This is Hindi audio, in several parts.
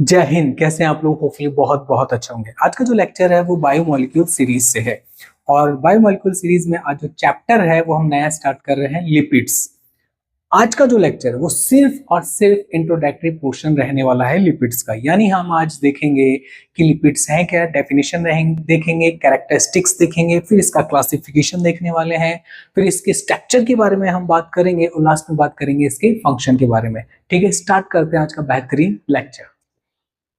जय हिंद। कैसे हैं आप लोग? होपफुली बहुत बहुत अच्छे होंगे। आज का जो लेक्चर है वो बायोमोलिक्यूल सीरीज से है और बायोमोलिक्यूल सीरीज में आज जो चैप्टर है वो हम नया स्टार्ट कर रहे हैं, लिपिड्स। आज का जो लेक्चर है वो सिर्फ और सिर्फ इंट्रोडक्टरी पोर्शन रहने वाला है लिपिड्स का। यानी हम आज देखेंगे कि लिपिड्स हैं क्या, डेफिनेशन देखेंगे, कैरेक्टरिस्टिक्स देखेंगे, फिर इसका क्लासिफिकेशन देखने वाले हैं, फिर इसके स्ट्रक्चर के बारे में हम बात करेंगे और लास्ट में बात करेंगे इसके फंक्शन के बारे में। ठीक है, स्टार्ट करते हैं आज का बेहतरीन लेक्चर।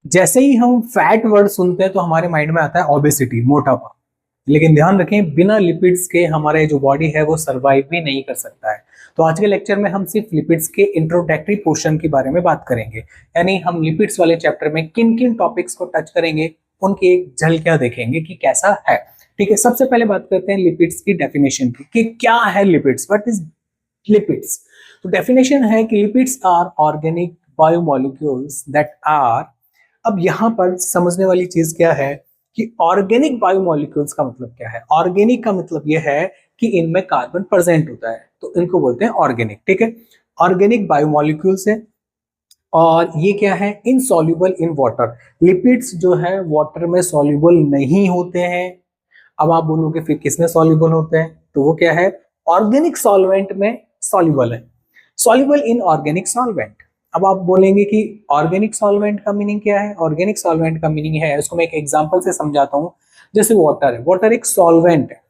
जैसे ही हम फैट वर्ड सुनते हैं तो हमारे माइंड में आता है ओबेसिटी, मोटापा। लेकिन ध्यान रखें, बिना लिपिड्स के हमारे जो बॉडी है वो सरवाइव भी नहीं कर सकता है। तो आज के लेक्चर में हम सिर्फ लिपिड्स के इंट्रोडक्टरी पोर्शन के बारे में बात करेंगे। यानी हम लिपिड्स वाले चैप्टर में किन किन टॉपिक्स को टच करेंगे, उनकी एक झलकियां देखेंगे कि कैसा है। ठीक है, सबसे पहले बात करते हैं लिपिड्स की डेफिनेशन की कि क्या है लिपिड्स, व्हाट इज लिपिड्स। तो डेफिनेशन है कि lipids are organic biomolecules that are. अब यहां पर समझने वाली चीज क्या है कि ऑर्गेनिक बायोमोलिक्यूल्स का मतलब क्या है। ऑर्गेनिक का मतलब यह है कि इनमें कार्बन प्रेजेंट होता है, तो इनको बोलते हैं ऑर्गेनिक। ठीक है, ऑर्गेनिक बायोमोलिक्यूल्स है और ये क्या है, इनसॉल्युबल इन वाटर। लिपिड्स जो है वाटर में सॉल्युबल नहीं होते हैं। अब आप बोलोगे फिर किसमें सॉल्युबल होते हैं, तो वो क्या है, ऑर्गेनिक सॉल्वेंट में सॉल्युबल है, सॉल्युबल इन ऑर्गेनिक सॉल्वेंट। अब आप बोलेंगे कि ऑर्गेनिक सॉल्वेंट का मीनिंग क्या है। ऑर्गेनिक सॉल्वेंट का मीनिंग है, इसको मैं एक एग्जांपल से समझाता हूं। जैसे वाटर है, वाटर एक सॉल्वेंट है,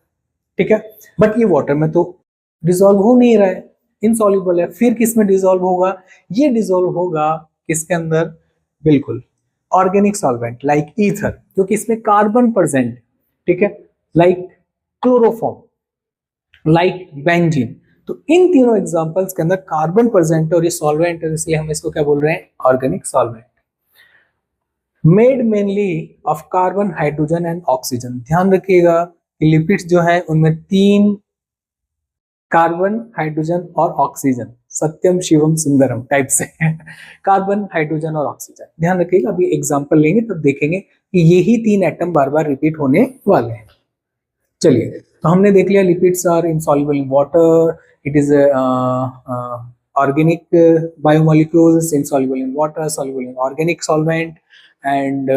ठीक है, बट ये वाटर में तो डिसॉल्व हो नहीं रहा है, इनसॉल्युबल है। फिर किस में डिसॉल्व होगा, ये डिसॉल्व होगा किसके अंदर, बिल्कुल ऑर्गेनिक सॉल्वेंट लाइक ईथर, क्योंकि इसमें कार्बन प्रेजेंट। ठीक है, लाइक क्लोरोफॉर्म, लाइक बेंजीन। तो इन तीनों एग्जांपल्स के अंदर कार्बन प्रेजेंट है और ये सॉल्वेंट है, इसलिए हम इसको क्या बोल रहे हैं, organic solvent. Made mainly of carbon, hydrogen and oxygen. ध्यान रखिएगा कि लिपिड्स जो है उनमें तीन, कार्बन, हाइड्रोजन और ऑक्सीजन, सत्यम शिवम सुंदरम टाइप से कार्बन, हाइड्रोजन और ऑक्सीजन। ध्यान रखिएगा, अभी एग्जांपल लेंगे तब देखेंगे कि यही तीन एटम बार बार रिपीट होने वाले हैं। चलिए, तो हमने देख लिया lipids are insoluble in water, it is organic biomolecules insoluble in water, soluble in organic solvent and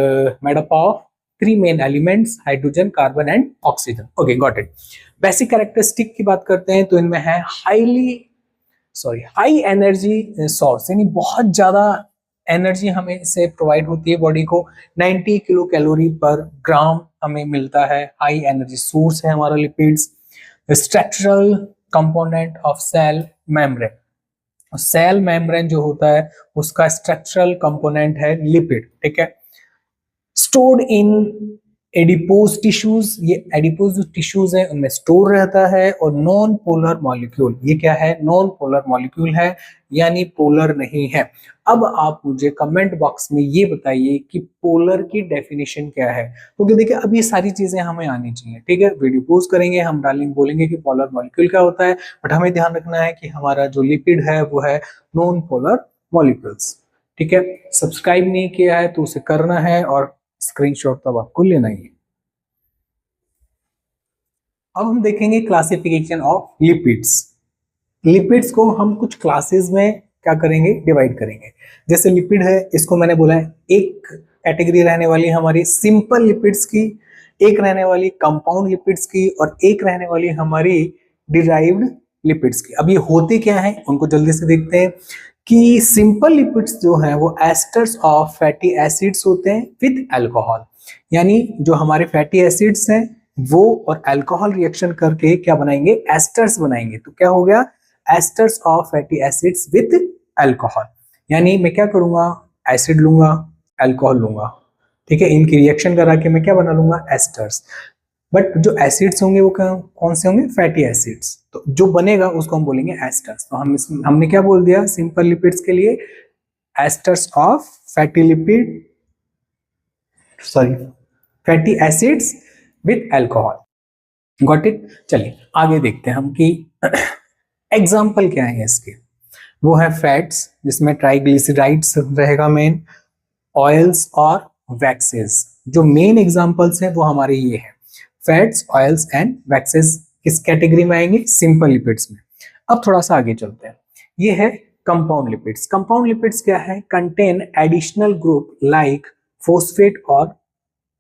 made up of three main elements, hydrogen, carbon and oxygen. Okay, got it. Basic characteristic की बात करते हैं तो इनमें है हाई एनर्जी सोर्स, यानी बहुत ज्यादा एनर्जी हमें से प्रोवाइड होती है बॉडी को। 90 किलो कैलोरी पर ग्राम हमें मिलता है, हाई एनर्जी सोर्स है हमारा lipids. Structural component of cell membrane, cell membrane जो होता है उसका स्ट्रक्चरल कंपोनेंट है लिपिड। ठीक है, स्टोर्ड इन एडिपोज टिश्यूज, ये एडिपोज जो टिश्यूज है उनमें स्टोर रहता है। और नॉन पोलर मॉलिक्यूल, ये क्या है, नॉन पोलर मॉलिक्यूल है, यानी पोलर नहीं है। अब आप मुझे कमेंट बॉक्स में ये बताइए कि पोलर की डेफिनेशन क्या है, क्योंकि देखिए अब ये सारी चीजें हमें आनी चाहिए। ठीक है, वीडियो पोस्ट करेंगे, हम डालेंगे, बोलेंगे कि पोलर मॉलिक्यूल क्या होता है, बट हमें ध्यान रखना है कि हमारा जो लिपिड है वो है नॉन पोलर मॉलिक्यूल्स। ठीक है, सब्सक्राइब नहीं किया है तो उसे करना है और स्क्रीनशॉट तब आपको लेना ही है। अब हम देखेंगे क्लासिफिकेशन ऑफ लिपिड्स। लिपिड्स को हम कुछ क्लासेस में क्या करेंगे, डिवाइड करेंगे। जैसे लिपिड है, इसको मैंने बोला है एक कैटेगरी रहने वाली हमारी सिंपल लिपिड्स की, एक रहने वाली कंपाउंड लिपिड्स की और एक रहने वाली हमारी डिराइव्ड लिपिड्स की। अब ये होते क्या है उनको जल्दी से देखते हैं कि सिंपल लिपिड्स जो हैं वो एस्टर्स ऑफ फैटी एसिड्स होते हैं विद अल्कोहल। यानी जो हमारे फैटी एसिड्स हैं वो और अल्कोहल रिएक्शन करके क्या बनाएंगे, एस्टर्स बनाएंगे। तो क्या हो गया, asters of fatty acids with alcohol. यानी मैं क्या करूंगा, एसिड लूंगा, अल्कोहल लूंगा, ठीक है, इनकी रिएक्शन करा के मैं क्या बना लूंगा, एस्टर्स। बट जो एसिड्स होंगे वो कौन से होंगे, फैटी एसिड्स। तो जो बनेगा उसको हम बोलेंगे एस्टर्स। तो हमने क्या बोल दिया सिंपल लिपिड्स के लिए, asters of fatty lipid, sorry fatty acids with alcohol. Got it. चलिए आगे देखते हैं हम कि एग्जाम्पल क्या है इसके। वो है फैट्स जिसमें ट्राइग्लिसराइड्स रहेगा मेन, ऑयल्स और वैक्सेस। जो मेन एग्जाम्पल्स हैं वो हमारे ये हैं, फैट्स, ऑयल्स एंड वैक्सेस किस कैटेगरी में आएंगे, सिंपल लिपिड्स में। अब थोड़ा सा आगे चलते हैं, ये है कंपाउंड लिपिड्स। कंपाउंड लिपिड्स क्या है? Contain additional group like phosphate और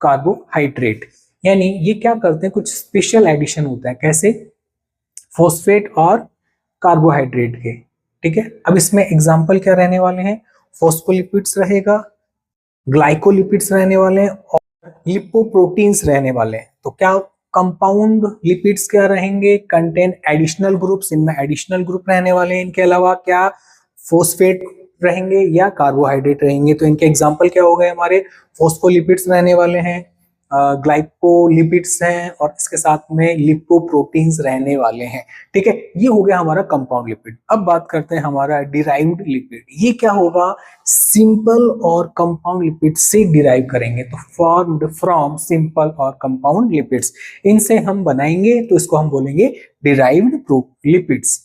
कार्बोहाइड्रेट। यानी ये क्या करते हैं, कुछ स्पेशल एडिशन होता है। कैसे? फोस्फेट और कार्बोहाइड्रेट के। ठीक है, अब इसमें एग्जांपल क्या रहने वाले हैं? फोस्फोलिपिड्स रहेगा, ग्लाइकोलिपिड्स रहने वाले हैं और लिपोप्रोटीन्स रहने वाले हैं। तो क्या कंपाउंड लिपिड्स क्या रहेंगे? कंटेन एडिशनल ग्रुप्स, इनमें एडिशनल ग्रुप रहने वाले हैं। इनके अलावा क्या फोस्फेट रहेंगे या कार्बोहाइड्रेट रहेंगे? तो इनके एग्जांपल क्या हो गए हमारे? फोस्फोलिपिड्स रहने वाले हैं, ग्लाइकोलिपिड्स हैं और इसके साथ में लिपोप्रोटीन्स रहने वाले हैं। ठीक है, ये हो गया हमारा कंपाउंड लिपिड। अब बात करते हैं हमारा डिराइव्ड लिपिड। ये क्या होगा? सिंपल और कंपाउंड लिपिड से डिराइव करेंगे, तो फॉर्म्ड फ्रॉम सिंपल और कंपाउंड लिपिड्स, इनसे हम बनाएंगे तो इसको हम बोलेंगे डिराइव्ड लिपिड्स।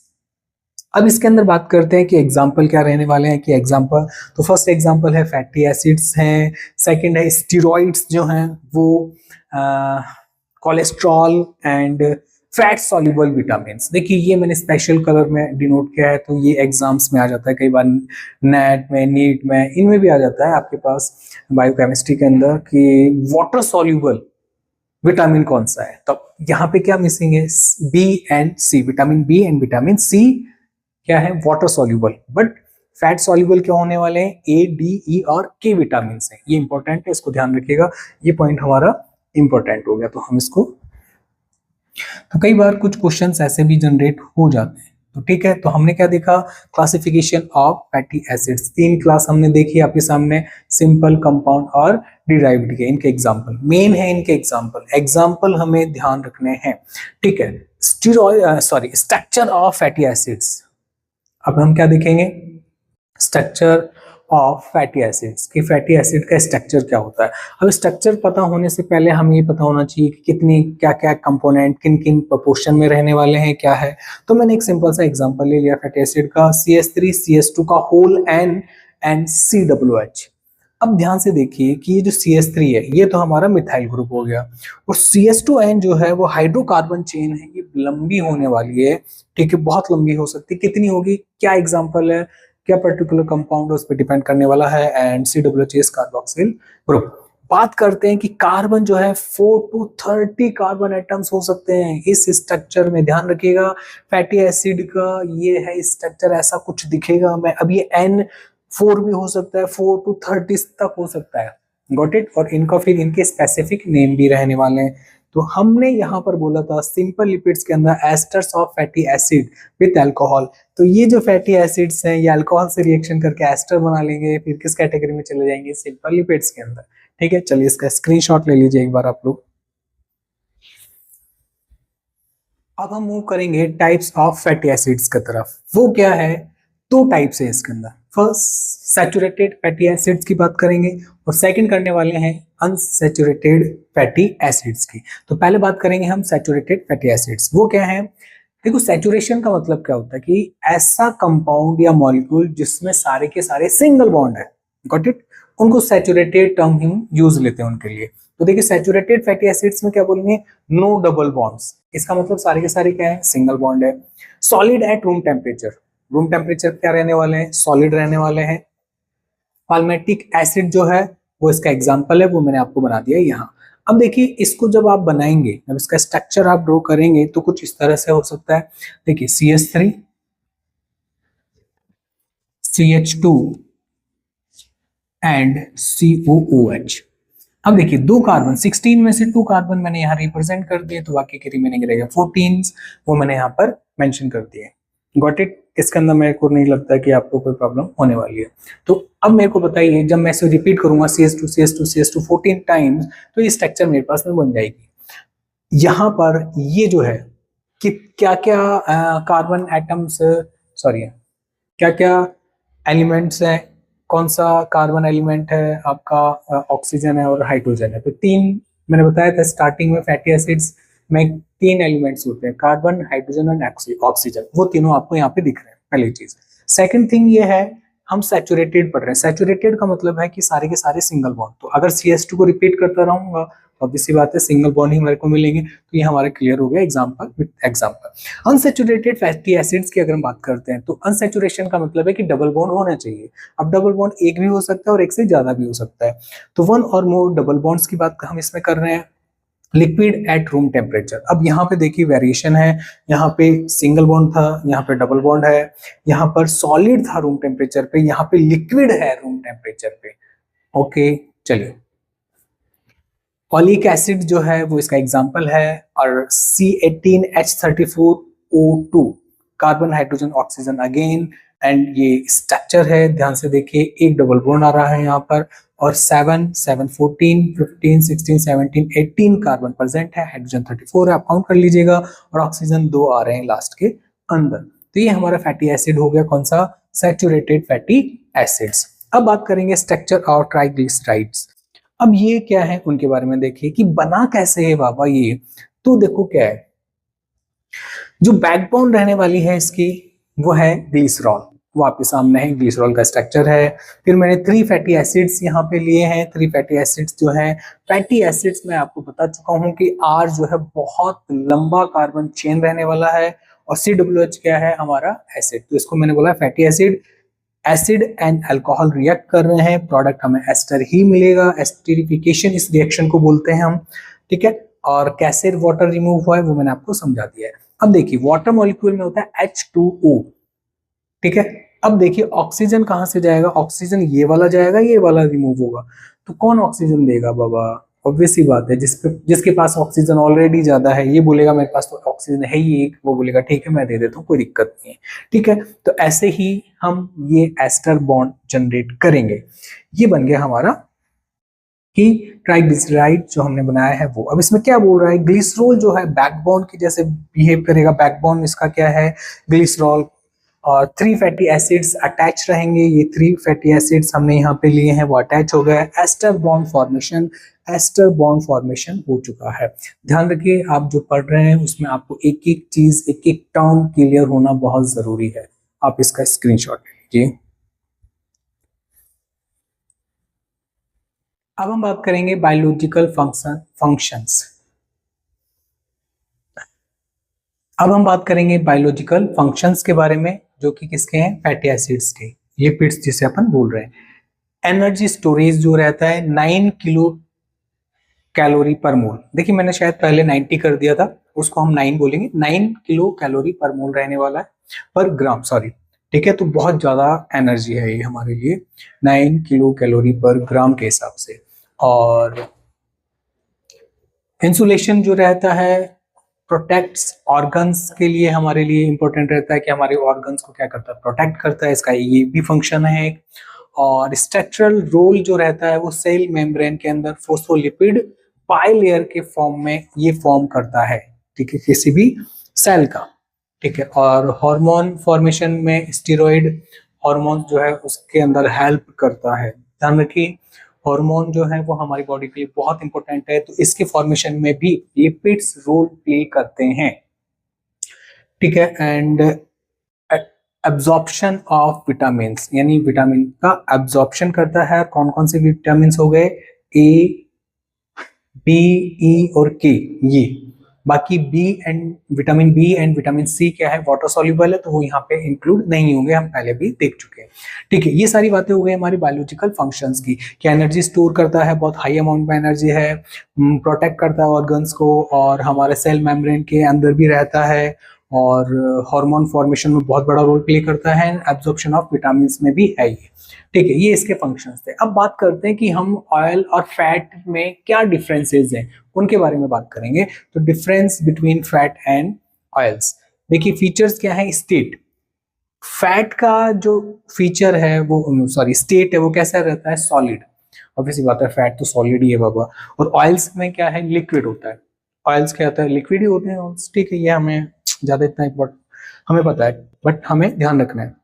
अब इसके अंदर बात करते हैं कि एग्जाम्पल क्या रहने वाले हैं। कि एग्जाम्पल, तो फर्स्ट एग्जाम्पल है फैटी एसिड्स हैं, सेकंड है स्टेरॉइड्स जो हैं वो, cholesterol and fat soluble vitamins. देखिए ये मैंने स्पेशल कलर में डिनोट किया है, तो ये एग्जाम्स में आ जाता है, कई बार नेट में, नीट में, इनमें भी आ जाता है आपके पास बायोकेमिस्ट्री के अंदर कि वाटर सॉल्युबल विटामिन कौन सा है। तो यहाँ पे क्या मिसिंग है? B and C, vitamin B and vitamin C क्या है? Water soluble. But fat soluble क्या होने वाले हैं? ए, डी, ई और के विटामिन है। ये इंपॉर्टेंट है, इसको ध्यान रखिएगा, ये पॉइंट हमारा इंपॉर्टेंट हो गया। तो हम इसको, तो कई बार कुछ क्वेश्चंस ऐसे भी जनरेट हो जाते हैं। तो ठीक है, तो हमने क्या देखा? Classification of fatty acids. 3 class हमने देखी आपके सामने, सिंपल, कंपाउंड और डिराइव्ड के। इनके एग्जांपल मेन है, इनके एग्जांपल हमें ध्यान रखने हैं। ठीक है, स्ट्रक्चर ऑफ फैटी एसिड्स। अब हम क्या देखेंगे? स्ट्रक्चर ऑफ फैटी एसिड्स, कि फैटी एसिड का स्ट्रक्चर क्या होता है। अब स्ट्रक्चर पता होने से पहले हमें ये पता होना चाहिए कि कितनी क्या क्या कंपोनेंट किन किन प्रोपोर्शन में रहने वाले हैं, क्या है। तो मैंने एक सिंपल सा एग्जांपल ले लिया फैटी एसिड का, CH3 CH2 का होल N एंड COOH। अब ध्यान से देखिए कि ये जो CH3 है ये तो हमारा मिथाइल ग्रुप हो गया, और CH2N जो है वो हाइड्रोकार्बन चेन है, ये लंबी होने वाली है। ठीक है, बहुत लंबी हो सकती है। कितनी होगी? क्या एग्जांपल है, क्या पर्टिकुलर कंपाउंड उस पर डिपेंड करने वाला है, एंड COOH कार्बोक्सिल ग्रुप। बात करते हैं कि कार्बन जो है 4 to 30 कार्बन एटम्स हो सकते हैं इस स्ट्रक्चर में। ध्यान रखिएगा, फैटी एसिड का ये है स्ट्रक्चर, ऐसा कुछ दिखेगा मैं। अब ये N4 भी हो सकता है, 4 to 30 तक हो सकता है। Got it? और इनका फिर इनके स्पेसिफिक नेम भी रहने वाले हैं। तो हमने यहाँ पर बोला था सिंपल लिपिड्स के अंदर asters of fatty acid with alcohol. तो ये जो फैटी एसिड्स हैं ये अल्कोहल से रिएक्शन करके एस्टर बना लेंगे, फिर किस कैटेगरी में चले जाएंगे? सिंपल लिपिड्स के अंदर। ठीक है, चलिए इसका स्क्रीनशॉट ले लीजिए एक बार आप लोग। अब हम मूव करेंगे टाइप्स ऑफ फैटी एसिड्स की तरफ। वो क्या है? 2 टाइप्स है इसके अंदर। फर्स्ट सैचुरेटेड फैटी एसिड्स की बात करेंगे और सेकंड करने वाले हैं अनसैचुरेटेड फैटी एसिड्स की। तो पहले बात करेंगे हम सैचुरेटेड फैटी एसिड्स। वो क्या है? देखो, सैचुरेशन का मतलब क्या होता है कि ऐसा कंपाउंड या मॉलिक्यूल जिसमें सारे के सारे सिंगल बॉन्ड है। Got it? उनको सैचुरेटेड टर्म हम यूज लेते हैं उनके लिए। तो देखिए सैचुरेटेड फैटी एसिड्स में क्या बोलेंगे? No double bonds. इसका मतलब सारे के सारे क्या है? सिंगल बॉन्ड है। Solid at room temperature. Room temperature क्या रहने वाले हैं? सॉलिड रहने वाले हैं। पाल्मेटिक एसिड जो है वो इसका एग्जांपल है, वो मैंने आपको बना दिया यहाँ। अब देखिए इसको जब आप बनाएंगे, जब इसका स्ट्रक्चर आप ड्रॉ करेंगे तो कुछ इस तरह से हो सकता है। देखिए CH3 CH2 एंड COOH। अब देखिए 2 कार्बन, 16 में से 2 कार्बन मैंने यहाँ रिप्रेजेंट कर दिए, तो बाकी के रिमेनिंग रहेगा 14, वो मैंने यहाँ पर मेंशन कर दिए। Got it? इसके अंदर मेरे को नहीं लगता कि आपको कोई प्रॉब्लम होने वाली है। तो अब मेरे को बताइए, जब मैं इसे रिपीट करूंगा CH2 CH2 CH2 14 टाइम्स, तो ये स्ट्रक्चर मेरे पास में बन जाएगी। यहाँ पर ये जो है कि क्या क्या कार्बन एटम्स, सॉरी क्या क्या एलिमेंट्स हैं, कौन सा कार्बन एलिमेंट है आपका? ऑक्सीजन है और हाइड्रोजन है। तो 3 मैंने बताया था स्टार्टिंग में, फैटी एसिड्स में 3 एलिमेंट्स होते हैं, कार्बन, हाइड्रोजन और ऑक्सीजन। वो तीनों आपको यहाँ पे दिख रहे हैं, पहली चीज। सेकंड थिंग ये है, हम सैचुरेटेड पढ़ रहे हैं। सैचुरेटेड का मतलब है कि सारे के सारे सिंगल बॉन्ड। तो अगर CH2 को रिपीट करता रहूंगा ऑब्वियसली बात है सिंगल बॉन्ड ही हमारे को मिलेंगे, तो ये हमारा क्लियर हो गया example with example. Unsaturated fatty acids की अगर हम बात करते हैं तो अनसैचुरेशन का मतलब है कि डबल बॉन्ड होना चाहिए। अब डबल बॉन्ड एक भी हो सकता है और एक से ज्यादा भी हो सकता है, तो वन और मोर डबल बॉन्ड्स की बात हम इसमें कर रहे हैं। लिक्विड एट रूम टेम्परेचर, अब यहाँ पे देखिए वेरिएशन है, यहाँ पे सिंगल बॉन्ड था, यहाँ पे डबल बॉन्ड है, यहाँ पर सॉलिड था रूम टेम्परेचर पे, यहाँ पे लिक्विड है रूम टेम्परेचर पे। ओके चलिए, ओलिक एसिड जो है वो इसका एग्जाम्पल है, और C18H34O2 carbon hydrogen oxygen again, and ये स्ट्रक्चर है, ध्यान से देखिए एक डबल बॉन्ड आ रहा है यहाँ पर, और 7, 7, 14, 15, 16, 17, 18 कार्बन प्रेजेंट है, हाइड्रोजन 34 है, आप काउंट कर लीजिएगा, और ऑक्सीजन 2 आ रहे हैं लास्ट के अंदर। तो ये हमारा फैटी एसिड हो गया, कौन सा, सैचुरेटेड फैटी एसिड्स। अब बात करेंगे स्ट्रक्चर और ट्राइग्लिसराइड्स। अब ये क्या है उनके बारे में देखिए कि बना कैसे है बाबा ये। तो देखो क्या है, जो बैकबोन रहने वाली है इसकी वो है ग्लिसरॉल, वो आपके सामने है, ग्लिसरॉल का स्ट्रक्चर है। फिर मैंने 3 फैटी एसिड्स यहाँ पे लिए हैं, 3 फैटी एसिड्स जो है, फैटी एसिड्स में आपको बता चुका हूँ कि R जो है बहुत लंबा कार्बन चेन रहने वाला है, और COOH क्या है हमारा एसिड, तो इसको मैंने बोला fatty acid. Acid and alcohol react कर रहे हैं, प्रोडक्ट हमें एस्टर ही मिलेगा, एस्टरिफिकेशन इस रिएक्शन को बोलते हैं हम, ठीक है। और कैसे वाटर रिमूव हुआ है वो मैंने आपको समझा दिया है। अब देखिए वाटर मॉलिक्यूल में होता है H2O, ठीक है। अब देखिए ऑक्सीजन कहां से जाएगा, ऑक्सीजन ये वाला जाएगा, ये वाला रिमूव होगा, तो कौन ऑक्सीजन देगा बाबा, ऑब्वियस सी बात है जिसके पास ऑक्सीजन ऑलरेडी ज्यादा है, ये बोलेगा मेरे पास तो ऑक्सीजन है ही एक, वो बोलेगा ठीक है मैं दे देता हूँ कोई दिक्कत नहीं है, ठीक है। तो ऐसे ही हम ये एस्टर बॉन्ड जनरेट करेंगे। ये बन गया हमारा कि ट्राइग्लिसराइड जो हमने बनाया है वो। अब इसमें क्या बोल रहा है, ग्लिसरॉल जो है बैकबोन की जैसे बिहेव करेगा, बैकबोन इसका क्या है ग्लिसरॉल, और 3 फैटी एसिड्स अटैच रहेंगे, ये 3 फैटी एसिड्स हमने यहाँ पे लिए हैं वो अटैच हो गए, ester bond formation, ester bond formation हो चुका है। ध्यान रखिए आप जो पढ़ रहे हैं उसमें आपको एक एक चीज एक एक टर्म क्लियर होना बहुत जरूरी है, आप इसका स्क्रीनशॉट लीजिए। अब हम बात करेंगे बायोलॉजिकल फंक्शंस। अब हम बात करेंगे बायोलॉजिकल फंक्शंस के बारे में, जो कि किसके हैं, फैटी एसिड्स के, लिपिड्स जिसे अपन बोल रहे हैं। एनर्जी स्टोरेज जो रहता है 9 किलो कैलोरी पर मोल, देखिए मैंने शायद पहले 90 कर दिया था, उसको हम 9 बोलेंगे, 9 किलो कैलोरी पर मोल रहने वाला है, पर ग्राम सॉरी, ठीक है। तो बहुत ज्यादा एनर्जी है ये हमारे लिए, 9 किलो कैलोरी पर ग्राम के हिसाब से। और इंसुलेशन जो रहता है प्रोटेक्ट्स ऑर्गन्स के लिए, हमारे लिए इंपॉर्टेंट रहता है कि हमारे ऑर्गन्स को क्या करता है, प्रोटेक्ट करता है, इसका ये भी फंक्शन है एक। और स्ट्रक्चरल रोल जो रहता है वो सेल मेम्ब्रेन के अंदर फोस्फोलिपिड बाइलेयर के फॉर्म में ये फॉर्म करता है, ठीक है, किसी भी सेल का, ठीक है। और हार्मोन फॉर्मेशन में स्टेरॉइड हार्मोन जो है उसके अंदर हेल्प करता है। ध्यान रखिए हार्मोन जो है वो हमारी बॉडी के लिए बहुत इंपॉर्टेंट है, तो इसके फॉर्मेशन में भी लिपिड्स रोल प्ले करते हैं, ठीक है। एंड एब्जॉर्प्शन ऑफ विटामिन, यानी विटामिन का एब्जॉर्प्शन करता है। कौन कौन से विटामिन हो गए, ए, बी, ई और के, ये। बाकी vitamin B and vitamin C क्या है, वाटर सॉल्युबल है, तो वो यहाँ पे इंक्लूड नहीं होंगे, हम पहले भी देख चुके हैं, ठीक है। ये सारी बातें हो गई हमारी बायोलॉजिकल फंक्शंस की, कि एनर्जी स्टोर करता है, बहुत हाई अमाउंट में एनर्जी है, प्रोटेक्ट करता है ऑर्गन्स को, और हमारे सेल मेम्ब्रेन के अंदर भी रहता है, और हार्मोन फॉर्मेशन में बहुत बड़ा रोल प्ले करता है, एब्जॉर्प्शन ऑफ विटामिन में भी है ये, ठीक है। ये इसके फंक्शंस थे। अब बात करते हैं कि हम ऑयल और फैट में क्या डिफरेंसेस हैं, उनके बारे में बात करेंगे। तो difference between fat and oils, देखिए फीचर्स क्या है, स्टेट, फैट का जो फीचर है वो सॉरी स्टेट है वो कैसा रहता है, सॉलिड, ऑब्वियसली बात है फैट तो सॉलिड ही है बाबा। और ऑयल्स में क्या है, लिक्विड होता है, ऑयल्स क्या होता है, लिक्विड ही होते हैं, ठीक है। ये हमें ज्यादा इतना हमें पता है, बट हमें ध्यान रखना है।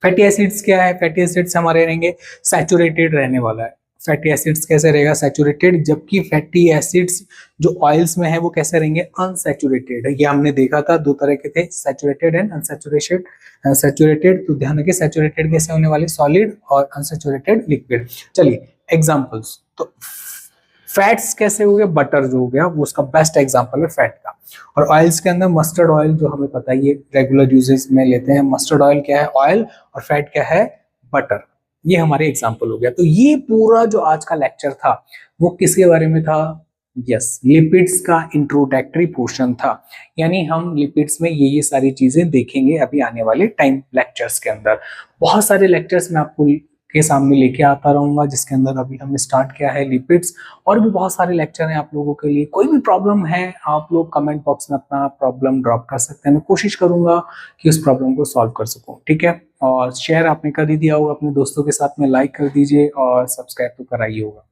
फैटी एसिड्स क्या है, फैटी एसिड्स हमारे रहेंगे सैचुरेटेड रहने वाला है। फैटी एसिड्स कैसे रहेगा, सैचुरेटेड, जबकि फैटी एसिड्स जो ऑयल्स में है वो कैसे रहेंगे, अनसैचुरेटेड। ये हमने देखा था, 2 तरह के थे, सैचुरेटेड एंड अनसैचुरेटेड। सैचुरेटेड तो ध्यान रखिए सैचुरेटेड कैसे होने वाले, सॉलिड, और अनसैचुरेटेड लिक्विड। चलिए एग्जांपल्स, तो फैट्स कैसे हो गया, बटर जो हो गया वो उसका बेस्ट एग्जांपल है फैट का। और ऑयल्स के अंदर मस्टर्ड ऑयल जो हमें पता है, ये रेगुलर यूजेस में लेते हैं। मस्टर्ड ऑयल क्या है, ऑयल, और फैट क्या है, बटर। ये हमारे एग्जांपल हो गया। तो ये पूरा जो आज का लेक्चर था वो किसके बारे में था, यस, लिपिड्स का इंट्रोडक्टरी पोर्शन था। यानी हम लिपिड्स में ये सारी चीजें देखेंगे अभी आने वाले टाइम लेक्चर्स के अंदर। बहुत सारे लेक्चर्स मैं आपको के सामने लेके आता रहूंगा, जिसके अंदर अभी हमने स्टार्ट किया है लिपिड्स। और भी बहुत सारे लेक्चर हैं आप लोगों के लिए। कोई भी प्रॉब्लम है आप लोग कमेंट बॉक्स में अपना प्रॉब्लम ड्रॉप कर सकते हैं, मैं कोशिश करूंगा कि उस प्रॉब्लम को सॉल्व कर सकूं, ठीक है। और शेयर आपने कर ही दिया होगा अपने दोस्तों के साथ में, लाइक कर दीजिए और सब्सक्राइब तो कराइए होगा।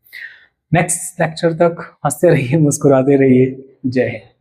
नेक्स्ट लेक्चर तक हंसते रहिए, मुस्कुराते रहिए। जय हिंद।